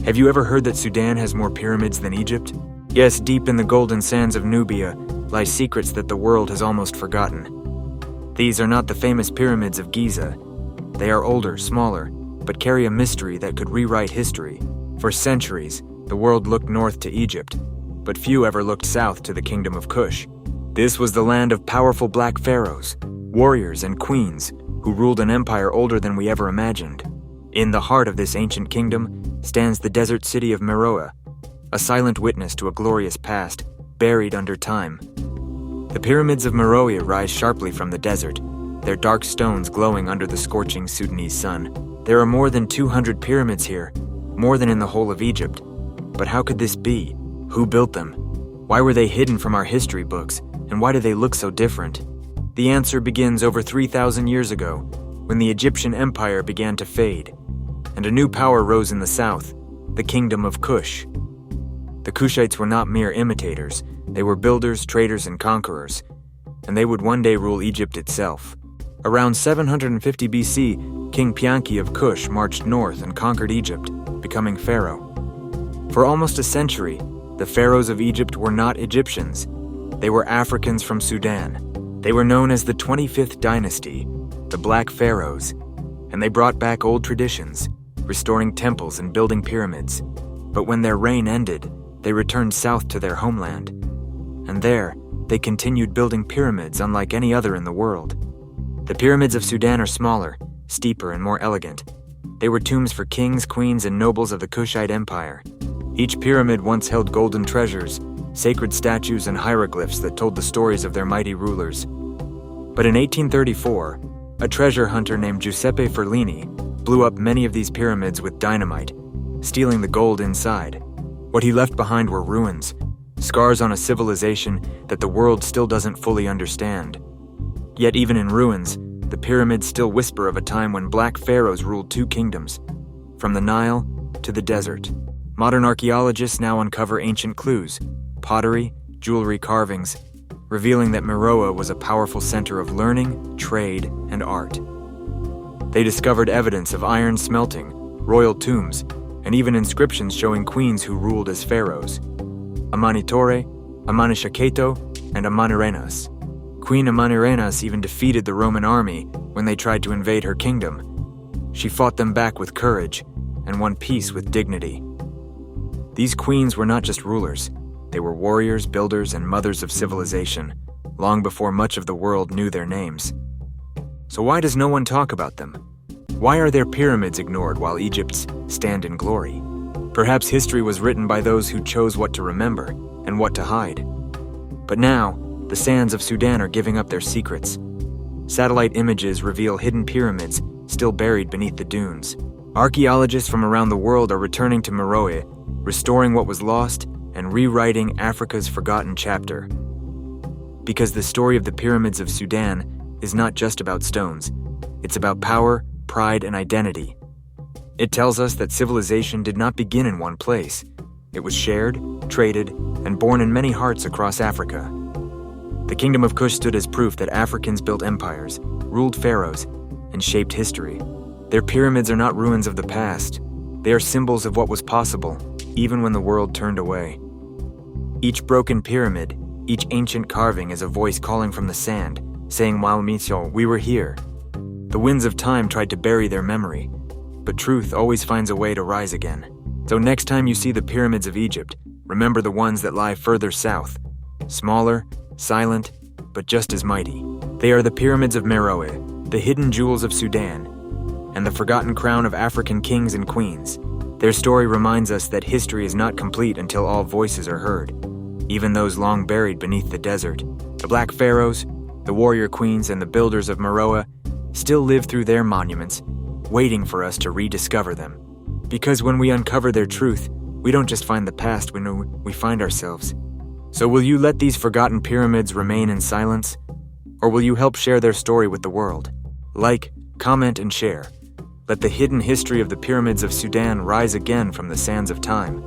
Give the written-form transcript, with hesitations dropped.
Have you ever heard that Sudan has more pyramids than Egypt? Yes, deep in the golden sands of Nubia lie secrets that the world has almost forgotten. These are not the famous pyramids of Giza. They are older, smaller, but carry a mystery that could rewrite history. For centuries, the world looked north to Egypt, but few ever looked south to the Kingdom of Kush. This was the land of powerful black pharaohs, warriors and queens who ruled an empire older than we ever imagined. In the heart of this ancient kingdom stands the desert city of Meroe, a silent witness to a glorious past buried under time. The Pyramids of Meroë rise sharply from the desert, their dark stones glowing under the scorching Sudanese sun. There are more than 200 pyramids here, more than in the whole of Egypt. But how could this be? Who built them? Why were they hidden from our history books, and why do they look so different? The answer begins over 3,000 years ago, when the Egyptian empire began to fade, and a new power rose in the south, the Kingdom of Kush. The Kushites were not mere imitators, they were builders, traders, and conquerors, and they would one day rule Egypt itself. Around 750 BC, King Piankhi of Kush marched north and conquered Egypt, becoming pharaoh. For almost a century, the pharaohs of Egypt were not Egyptians. They were Africans from Sudan. They were known as the 25th dynasty, the Black Pharaohs, and they brought back old traditions, restoring temples and building pyramids. But when their reign ended, they returned south to their homeland. And there, they continued building pyramids unlike any other in the world. The pyramids of Sudan are smaller, steeper, and more elegant. They were tombs for kings, queens, and nobles of the Kushite Empire. Each pyramid once held golden treasures, sacred statues, and hieroglyphs that told the stories of their mighty rulers. But in 1834, a treasure hunter named Giuseppe Ferlini blew up many of these pyramids with dynamite, stealing the gold inside. What he left behind were ruins, scars on a civilization that the world still doesn't fully understand. Yet even in ruins, the pyramids still whisper of a time when black pharaohs ruled two kingdoms, from the Nile to the desert. Modern archaeologists now uncover ancient clues, pottery, jewelry carvings, revealing that Meroe was a powerful center of learning, trade, and art. They discovered evidence of iron smelting, royal tombs, and even inscriptions showing queens who ruled as pharaohs: Amanitore, Amanishakheto, and Amanirenas. Queen Amanirenas even defeated the Roman army when they tried to invade her kingdom. She fought them back with courage and won peace with dignity. These queens were not just rulers, they were warriors, builders, and mothers of civilization, long before much of the world knew their names. So why does no one talk about them? Why are their pyramids ignored while Egypt's stand in glory? Perhaps history was written by those who chose what to remember and what to hide. But now, the sands of Sudan are giving up their secrets. Satellite images reveal hidden pyramids still buried beneath the dunes. Archaeologists from around the world are returning to Meroe, restoring what was lost and rewriting Africa's forgotten chapter. Because the story of the Pyramids of Sudan is not just about stones, it's about power, pride, and identity. It tells us that civilization did not begin in one place. It was shared, traded, and born in many hearts across Africa. The Kingdom of Kush stood as proof that Africans built empires, ruled pharaohs, and shaped history. Their pyramids are not ruins of the past. They are symbols of what was possible, even when the world turned away. Each broken pyramid, each ancient carving is a voice calling from the sand, saying, "While Micho, we were here." The winds of time tried to bury their memory, but truth always finds a way to rise again. So next time you see the pyramids of Egypt, remember the ones that lie further south. Smaller, silent, but just as mighty. They are the Pyramids of Meroe, the hidden jewels of Sudan, and the forgotten crown of African kings and queens. Their story reminds us that history is not complete until all voices are heard, even those long buried beneath the desert. The Black Pharaohs, the warrior queens, and the builders of Meroe still live through their monuments, waiting for us to rediscover them. Because when we uncover their truth, we don't just find the past, we find ourselves. So will you let these forgotten pyramids remain in silence? Or will you help share their story with the world? Like, comment, and share. Let the hidden history of the Pyramids of Sudan rise again from the sands of time.